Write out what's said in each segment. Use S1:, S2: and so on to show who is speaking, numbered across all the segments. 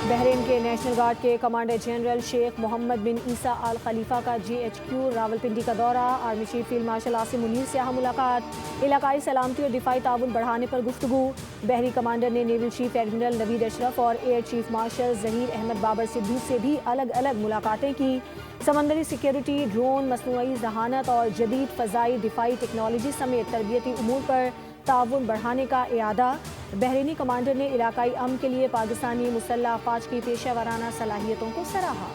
S1: Bahrain के national guard के commander general Sheikh Mohammad बिन ईसा अल खलीफा का GHQ रावलपिंडी का दौरा। Army chief field marshal Asim Munir से अहम मुलाकात। इलाकाई सलामती और दिफाई ताउन बढ़ाने पर गुफ्तगू। बहरी कमांडर ने naval chief admiral Naveed Ashraf और air chief marshal Zaheer Ahmed Babar Sidhu से भी अलग अलग मुलाकातें की। समंदरी सिक्योरिटी, ड्रोन, मसनूई जहानत और जदीद फ़ज़ाई दिफाई टेक्नोलॉजी समेत तरबियती उमूर पर ताउन बढ़ाने का इरादा। बहरीनी कमांडर ने इलाकाई अमन के लिए पाकिस्तानी मुसल्लह अफवाज की पेशा वराना सलाहियतों को सराहा।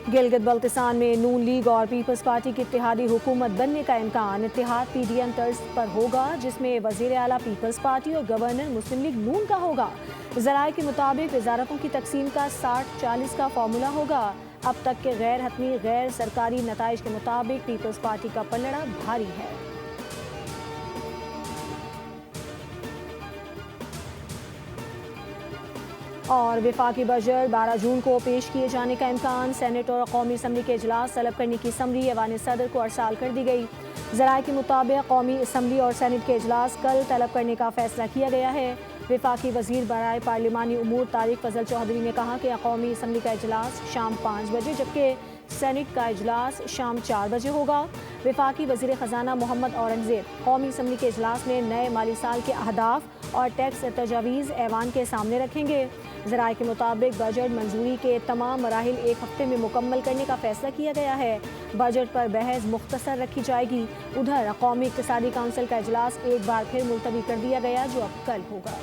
S1: गिलगित बल्तिस्तान में नून लीग और पीपल्स पार्टी की इत्तेहादी हुकूमत बनने का इम्कान। इत्तेहाद PDM तर्ज पर होगा, जिसमें वज़ीर आला पीपल्स पार्टी और गवर्नर मुस्लिम लीग नून का होगा। ज़राए के मुताबिक वजारतों की तकसीम का 60-40 का फार्मूला होगा। अब तक के गैर हतमी गैर सरकारी नताइज के मुताबिक पीपल्स पार्टी का पलड़ा भारी है। और वफाकी बजट 12 जून को पेश किए जाने का इम्कान। सेनेट और कौमी असम्बली के इजलास तलब करने की समरी ऐवान सदर को अरसाल कर दी गई। ज़राए के मुताबिक कौमी असम्बली और सेनेट के इजलास कल तलब करने का फैसला किया गया है। वफाकी वजीर बराए पार्लिमानी उमूर तारिक फजल चौधरी ने कहा कि कौमी असम्बली का इजलास शाम 5 बजे जबकि सेनेट का इजलास शाम 4 बजे होगा। वफाकी वजीर ख़जाना मोहम्मद औरंगजेब कौमी असम्बली के इजलास में नए माली साल के अहदाफ और टैक्स तजावीज़ ऐवान के सामने रखेंगे। ज़राए के मुताबिक बजट मंजूरी के तमाम मराहिल एक हफ्ते में मुकम्मल करने का फैसला किया गया है। बजट पर बहस मुख्तसर रखी जाएगी। उधर कौमी इक़्तिसादी काउंसिल का इजलास एक बार फिर मुलतवी कर दिया गया, जो अब कल होगा।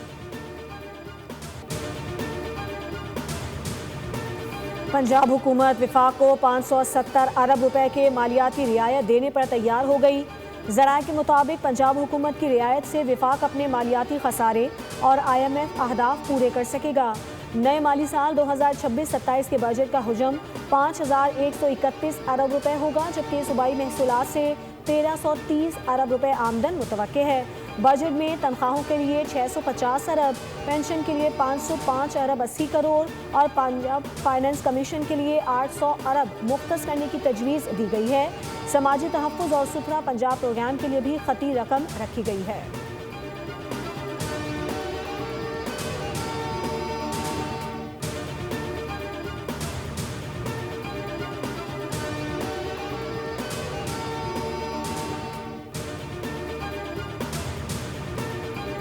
S1: पंजाब हुकूमत वफाक को 570 अरब रुपए के मालियाती रियायत देने पर तैयार हो गई। ज़राए के मुताबिक पंजाब हुकूमत की रियायत से वफाक अपने मालियाती खसारे और IMF अहदाफ पूरे कर सकेगा। नए माली साल 2026-27 के बजट का हुजम 5131 अरब रुपए होगा, जबकि सूबाई महसूलात से 1330 अरब रुपए आमदन मुतवक्के है। बजट में तनख्वाहों के लिए 650 अरब, पेंशन के लिए 505 अरब 80 करोड़ और पंजाब फाइनेंस कमीशन के लिए 800 अरब मुख्तस करने की तजवीज़ दी गई है। समाजी तहफ़्फ़ुज़ और सुथरा पंजाब प्रोग्राम के लिए भी खती रकम रखी गई है।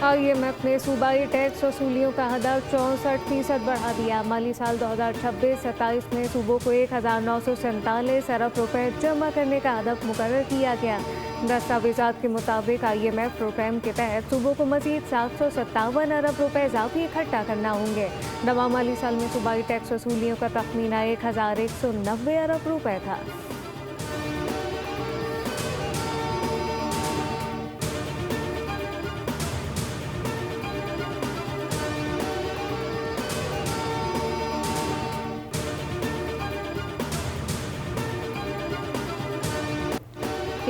S2: IMF ने सूबाई टैक्स वसूलियों का हदफ 64% बढ़ा दिया। माली साल 2026-27 में सूबों को 1947 अरब रुपए जमा करने का हदफ मुकर्रर किया गया। दस्तावेज़ात के मुताबिक IMF प्रोग्राम के तहत सूबों को मज़ीद 757 अरब रुपए इजाफी इकट्ठा करना होंगे। नवा माली साल में सूबाई टैक्स वसूलियों का तखमीना 1190 अरब रुपए था।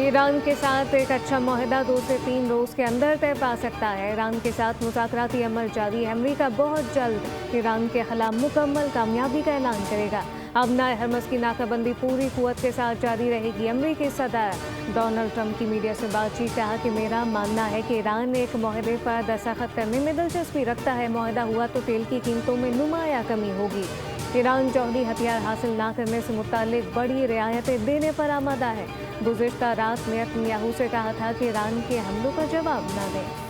S2: ईरान के साथ एक अच्छा मुआहदा 2 से 3 रोज़ के अंदर तय पा सकता है। ईरान के साथ मुज़ाकराती अमल जारी है। अमरीका बहुत जल्द ईरान के खिलाफ मुकम्मल कामयाबी का ऐलान करेगा। अब नए हरमज़ की नाकाबंदी पूरी कुव्वत के साथ जारी रहेगी। अमरीकी सदर डोनाल्ड ट्रंप की मीडिया से बातचीत कहा कि मेरा मानना है कि ईरान एक मुआहदे पर दस्तखत करने में दिलचस्पी रखता है। मुआहदा हुआ तो तेल की कीमतों में नुमाया कमी होगी। ईरान जौहरी हथियार हासिल न करने से मुताल्लिक बड़ी रियायतें देने पर आमादा है। गुज़िश्ता रात नेतन्याहू से कहा था कि ईरान के हमलों का जवाब न दें।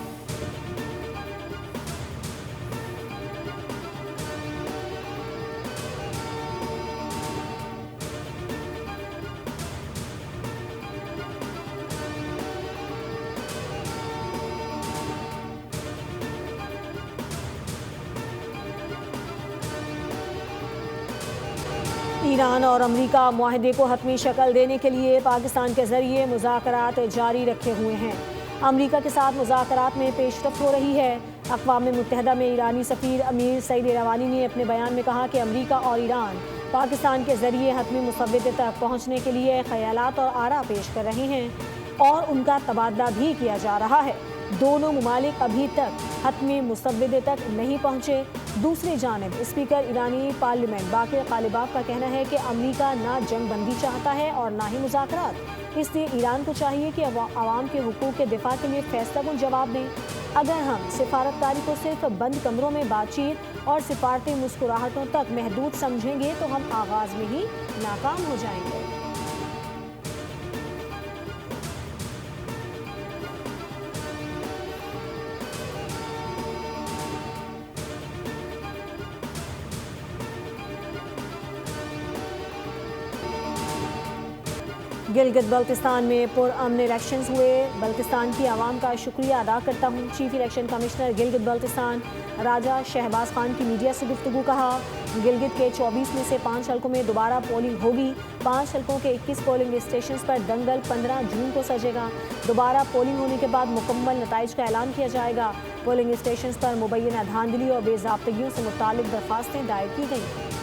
S1: ईरान और अमरीका मुआहदे को हतमी शक्ल देने के लिए पाकिस्तान के जरिए मुज़ाकरात जारी रखे हुए हैं। अमरीका के साथ मुज़ाकरात में पेशरफ्त हो रही है। अक़वाम मुत्तहिदा में ईरानी सफ़ीर अमीर सईद इरवानी ने अपने बयान में कहा कि अमरीका और ईरान पाकिस्तान के जरिए हतमी मुसव्वदे तक पहुँचने के लिए ख़यालात और आरा पेश कर रहे हैं और उनका तबादला भी किया जा रहा है। दोनों मुमालिक अभी तक हतमी मुसव्वदे तक नहीं पहुंचे। दूसरी जानिब स्पीकर ईरानी पार्लियामेंट बाकिर कालिबाफ का कहना है कि अमरीका ना जंग बंदी चाहता है और ना ही मुज़ाकरात। इसलिए ईरान को चाहिए कि अवाम के हुकूक के दिफा के लिए फैसलाकुन जवाब दें। अगर हम सिफारतकारी को सिर्फ बंद कमरों में बातचीत और सिफारती मुस्कुराहटों तक महदूद समझेंगे तो हम आगाज में ही नाकाम हो जाएंगे। गिलगित बल्तिस्तान में पुरअमन इलेक्शंस हुए। बल्तिस्तान की आवाम का शुक्रिया अदा करता हूँ। Chief election commissioner Gilgit Baltistan Raja Shahbaz Khan की मीडिया से गुफ्तगू कहा। गिलगित के 24 में से 5 हलकों में दोबारा पोलिंग होगी। 5 हलकों के 21 पोलिंग स्टेशन पर दंगल 15 जून को सजेगा। दोबारा पोलिंग होने के बाद मुकम्मल नताइज का ऐलान किया जाएगा। पोलिंग स्टेशन पर मुबैना धांधली और बेज़ाब्तगियों से मुतालिक दरख्वास्तें दायर की गई।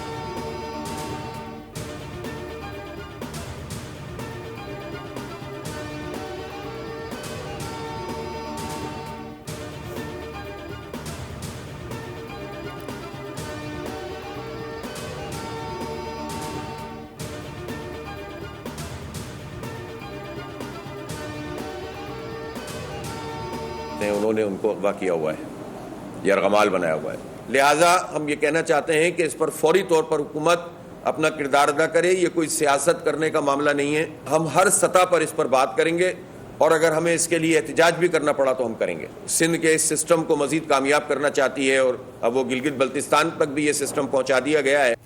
S3: उन्होंने उनको अगवा किया हुआ है, यरगमाल बनाया हुआ है। लिहाजा हम ये कहना चाहते हैं कि इस पर फौरी तौर पर हुकूमत अपना किरदार अदा करे। ये कोई सियासत करने का मामला नहीं है। हम हर सतह पर इस पर बात करेंगे और अगर हमें इसके लिए एहतजाज भी करना पड़ा तो हम करेंगे। सिंध के इस सिस्टम को मजीद कामयाब करना चाहती है और अब वो गिलगित बल्तिस्तान तक भी ये सिस्टम पहुँचा दिया गया है।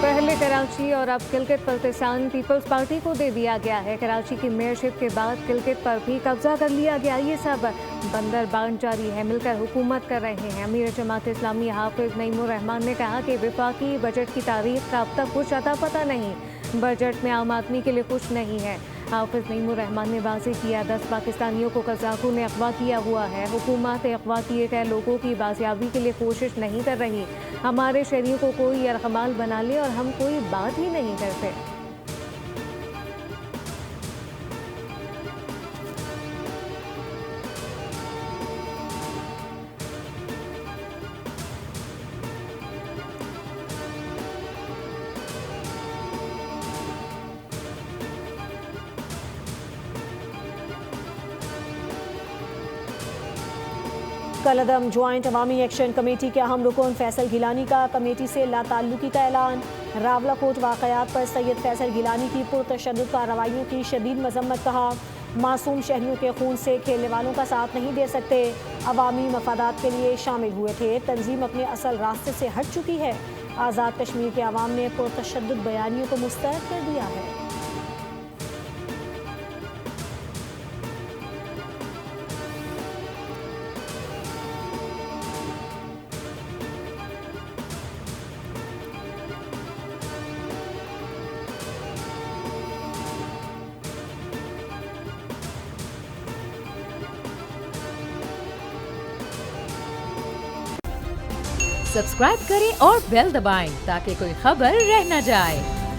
S2: पहले कराची और अब गिलगित बल्तिस्तान पीपल्स पार्टी को दे दिया गया है। कराची की मेयरशिप के बाद गिलगित पर भी कब्जा कर लिया गया। ये सब बंदर बांट जारी है, मिलकर हुकूमत कर रहे हैं। अमीर जमात इस्लामी हाफिज नईमुर रहमान ने कहा कि वफाकी बजट की तारीख का अब तक कुछ अता पता नहीं। बजट में आम आदमी के लिए कुछ नहीं है। हाफिज नईमुर रहमान ने वाज़ेह किया 10 पाकिस्तानियों को कज़ाकों ने अगवा किया हुआ है। हुकूमत अगवा किए गए लोगों की बाजियाबी के लिए कोशिश नहीं कर रही। हमारे शहरियों को कोई यरगमाल बना ले और हम कोई बात ही नहीं करते।
S1: कलअदम ज्वाइंट अवामी एक्शन कमेटी के अहम रुकन फैसल गिलानी का कमेटी से लाताल्लुकी का ऐलान। रावलाकोट वाक़यात पर सैयद फैसल गिलानी की पुरतशद्दुद कार्रवाइयों की शदीद मजम्मत। कहा मासूम शहरियों के खून से खेलने वालों का साथ नहीं दे सकते। अवामी मफादात के लिए शामिल हुए थे। तंजीम अपने असल रास्ते से हट चुकी है। आज़ाद कश्मीर के अवाम ने पुरतशद्दुद बयानियों को मुस्तरद कर दिया है।
S4: सब्सक्राइब करें और बेल दबाएं ताकि कोई खबर रह न जाए।